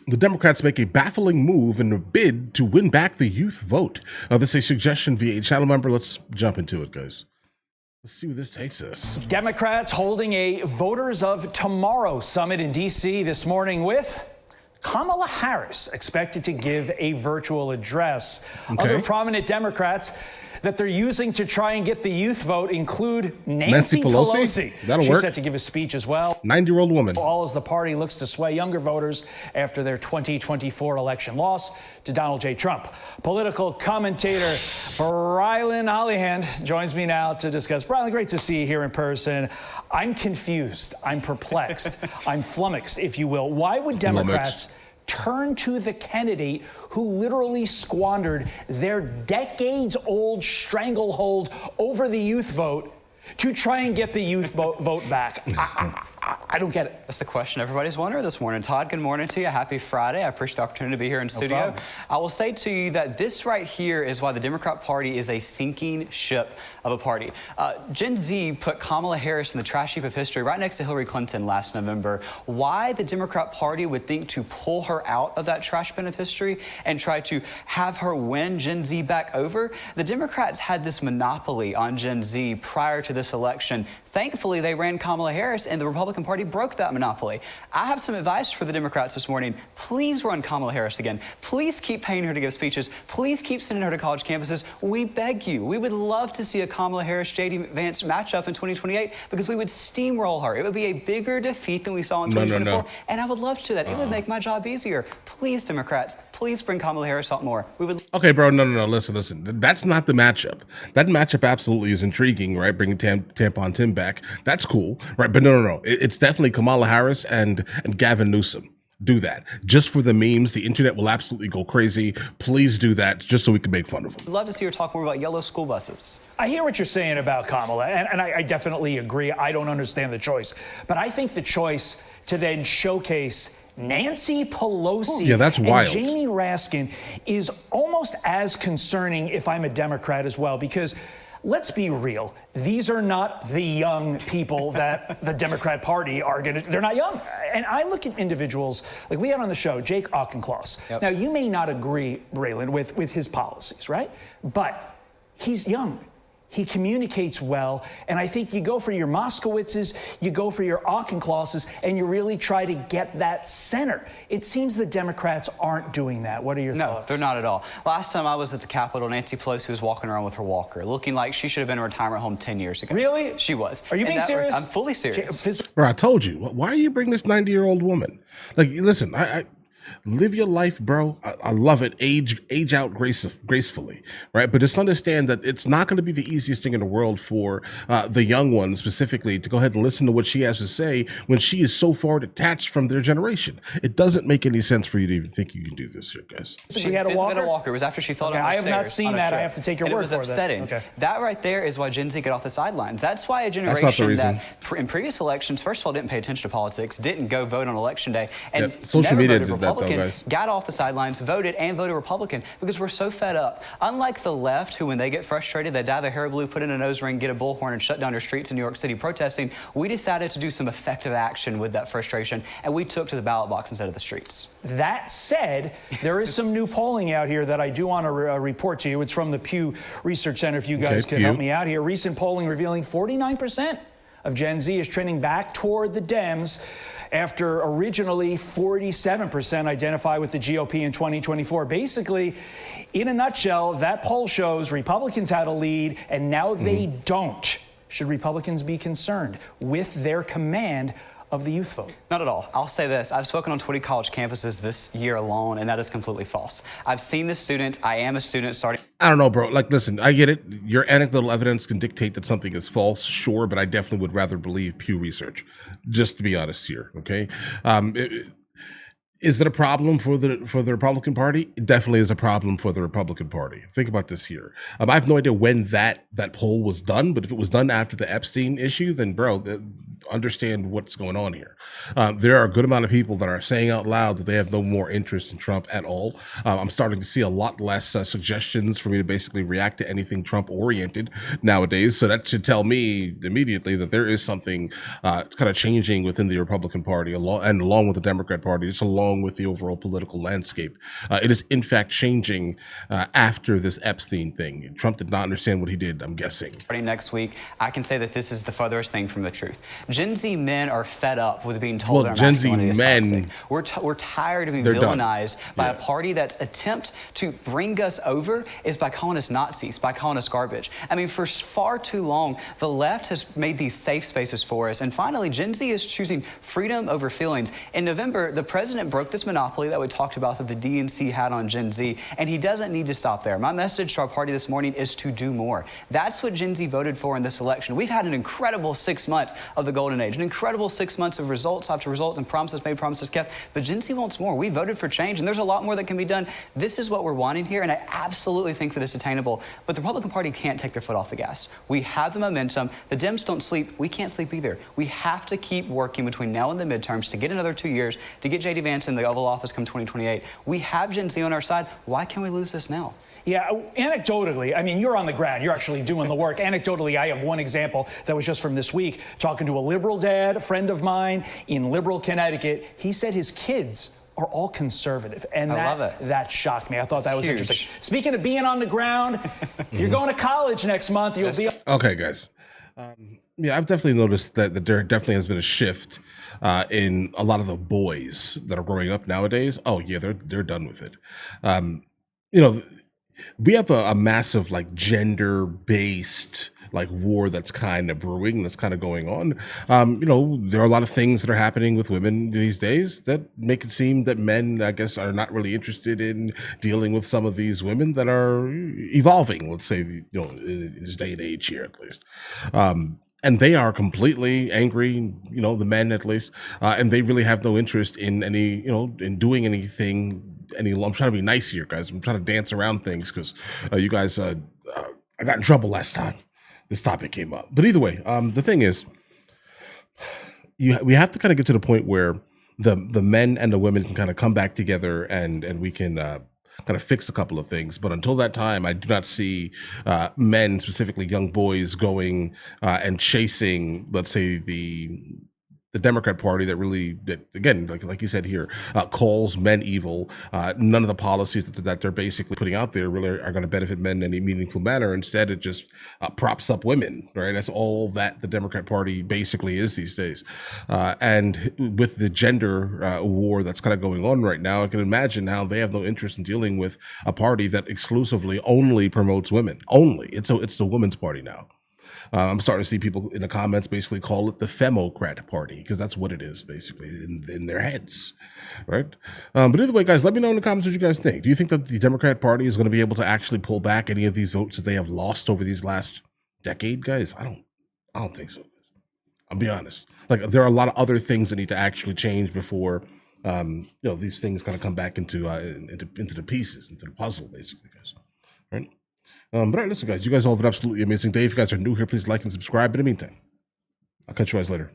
The Democrats make a baffling move in a bid to win back the youth vote. This is a suggestion via a channel member. Let's jump into it, guys. Let's see where this takes us. Democrats holding a Voters of Tomorrow summit in D.C. this morning with Kamala Harris expected to give a virtual address. Okay. Other prominent Democrats that they're using to try and get the youth vote include Nancy Pelosi. That'll She's work. set to give a speech as well. 90-year-old woman. All as the party looks to sway younger voters after their 2024 election loss to Donald J. Trump. Political commentator Brylan Hollyhand joins me now to discuss. Brylan, great to see you here in person. I'm confused. I'm perplexed. I'm flummoxed, if you will. Why would Democrats turn to the candidate who literally squandered their decades-old stranglehold over the youth vote to try and get the youth vote back? I don't get it. That's the question everybody's wondering this morning. Todd, good morning to you. Happy Friday. I appreciate the opportunity to be here in studio. Problem. I will say to you that this right here is why the Democrat Party is a sinking ship of a party. Gen Z put Kamala Harris in the trash heap of history right next to Hillary Clinton last November. Why the Democrat Party would think to pull her out of that trash bin of history and try to have her win Gen Z back over? The Democrats had this monopoly on Gen Z prior to this election. Thankfully, they ran Kamala Harris, and the Republican Party broke that monopoly. I have some advice for the Democrats this morning. Please run Kamala Harris again. Please keep paying her to give speeches. Please keep sending her to college campuses. We beg you. We would love to see a Kamala Harris-J.D. Vance matchup in 2028 because we would steamroll her. It would be a bigger defeat than we saw in 2024, and I would love to do that. It would make my job easier. Please, Democrats, please bring Kamala Harris out more. We would. Okay, bro. No. Listen. That's not the matchup. That matchup absolutely is intriguing, right? Bringing Tampon Tim back. That's cool, right? But no. It's definitely Kamala Harris and Gavin Newsom. Do that. Just for the memes. The internet will absolutely go crazy. Please do that just so we can make fun of them. I'd love to see her talk more about yellow school buses. I hear what you're saying about Kamala, and I definitely agree. I don't understand the choice. But I think the choice to then showcase Nancy Pelosi that's wild. and Jamie Raskin is almost as concerning if I'm a Democrat as well, because let's be real. These are not the young people that the Democrat Party are going to, they're not young. And I look at individuals, like we had on the show, Jake Auchincloss. Yep. Now, you may not agree, Raylan, with his policies, right? But he's young. He communicates well, and I think you go for your Moskowitzes, you go for your Auchinclosses, and you really try to get that center. It seems the Democrats aren't doing that. What are your thoughts? No, they're not at all. Last time I was at the Capitol, Nancy Pelosi was walking around with her walker, looking like she should have been in a retirement home 10 years ago. Really? She was. Are you being serious? I'm fully serious. Bro, I told you. Why are you bringing this 90-year-old woman? Like, listen, I live your life, bro. I love it. Age out gracefully, right? But just understand that it's not going to be the easiest thing in the world for the young ones specifically to go ahead and listen to what she has to say when she is so far detached from their generation. It doesn't make any sense for you to even think you can do this here, guys. She had a walker? It was after she fell down the I have stairs not seen that. I have to take your word for it. It was upsetting. Okay. That right there is why Gen Z got off the sidelines. That's why a generation that in previous elections, first of all, didn't pay attention to politics, didn't go vote on election day, and social media voted did that, though, guys. Got off the sidelines, voted Republican because we're so fed up. Unlike the left, who when they get frustrated, they dye their hair blue, put in a nose ring, get a bullhorn, and shut down their streets in New York City protesting, we decided to do some effective action with that frustration, and we took to the ballot box instead of the streets. That said, there is some new polling out here that I do want to report to you. It's from the Pew Research Center, if you guys can help me out here. Recent polling revealing 49% of Gen Z is trending back toward the Dems, after originally 47% identify with the GOP in 2024. Basically, in a nutshell, that poll shows Republicans had a lead, and now they don't. Should Republicans be concerned with their command of the youth vote? Not at all. I'll say this. I've spoken on 20 college campuses this year alone, and that is completely false. I've seen the students. I am a student starting. I don't know, bro. Like, listen, I get it. Your anecdotal evidence can dictate that something is false, sure, but I definitely would rather believe Pew Research, just to be honest here, okay? Is it a problem for the Republican Party? It definitely is a problem for the Republican Party. Think about this here. I have no idea when that poll was done, but if it was done after the Epstein issue, then bro, understand what's going on here. There are a good amount of people that are saying out loud that they have no more interest in Trump at all. I'm starting to see a lot less suggestions for me to basically react to anything Trump oriented nowadays. So that should tell me immediately that there is something kind of changing within the Republican Party along with the Democrat Party. It's a long along with the overall political landscape. It is in fact changing after this Epstein thing. Trump did not understand what he did, I'm guessing. Next week, I can say that this is the furthest thing from the truth. Gen Z men are fed up with being told that Gen Z masculinity is men, toxic. We're tired of being they're villainized by Yeah. a party that's attempt to bring us over is by calling us Nazis, by calling us garbage. I mean, for far too long, the left has made these safe spaces for us. And finally, Gen Z is choosing freedom over feelings. In November, the president broke this monopoly that we talked about that the DNC had on Gen Z, and he doesn't need to stop there. My message to our party this morning is to do more. That's what Gen Z voted for in this election. We've had an incredible 6 months of the golden age, an incredible 6 months of results after results and promises made, promises kept. But Gen Z wants more. We voted for change, and there's a lot more that can be done. This is what we're wanting here, and I absolutely think that it's attainable. But the Republican Party can't take their foot off the gas. We have the momentum. The Dems don't sleep. We can't sleep either. We have to keep working between now and the midterms to get another 2 years, to get J.D. Vance in the Oval Office come 2028. We have Gen Z on our side. Why can't we lose this now? Yeah, anecdotally, I mean, you're on the ground. You're actually doing the work. Anecdotally, I have one example that was just from this week, talking to a liberal dad, a friend of mine in liberal Connecticut. He said his kids are all conservative, and that shocked me. I thought that was huge. interesting. Speaking of being on the ground, you're going to college next month. You'll be okay, guys. Yeah, I've definitely noticed that there definitely has been a shift in a lot of the boys that are growing up nowadays. Oh yeah, they're done with it. You know, we have a massive like gender-based like war that's kind of brewing, that's kind of going on. You know, there are a lot of things that are happening with women these days that make it seem that men, I guess, are not really interested in dealing with some of these women that are evolving, let's say, you know, in this day and age here, at least. And they are completely angry, you know, the men at least, and they really have no interest in any, you know, in doing anything. I'm trying to be nice here, guys. I'm trying to dance around things because you guys, I got in trouble last time this topic came up. But either way, the thing is, we have to kind of get to the point where the men and the women can kind of come back together and we can kind of fix a couple of things. But until that time, I do not see men, specifically young boys, going and chasing, let's say, the Democrat Party that again, like you said here, calls men evil. None of the policies that they're basically putting out there really are going to benefit men in any meaningful manner. Instead, it just props up women, right? That's all that the Democrat Party basically is these days. And with the gender war that's kind of going on right now, I can imagine how they have no interest in dealing with a party that exclusively only promotes women. Only. It's the women's party now. I'm starting to see people in the comments basically call it the Femocrat Party, because that's what it is basically in their heads, right? But either way, guys, let me know in the comments what you guys think. Do you think that the Democrat Party is going to be able to actually pull back any of these votes that they have lost over these last decade, guys? I don't think so. I'll be honest. Like, there are a lot of other things that need to actually change before you know, these things kind of come back into the pieces, into the puzzle, basically, guys. Right? But all right, listen, guys, you guys all have an absolutely amazing day. If you guys are new here, please like and subscribe. In the meantime, I'll catch you guys later.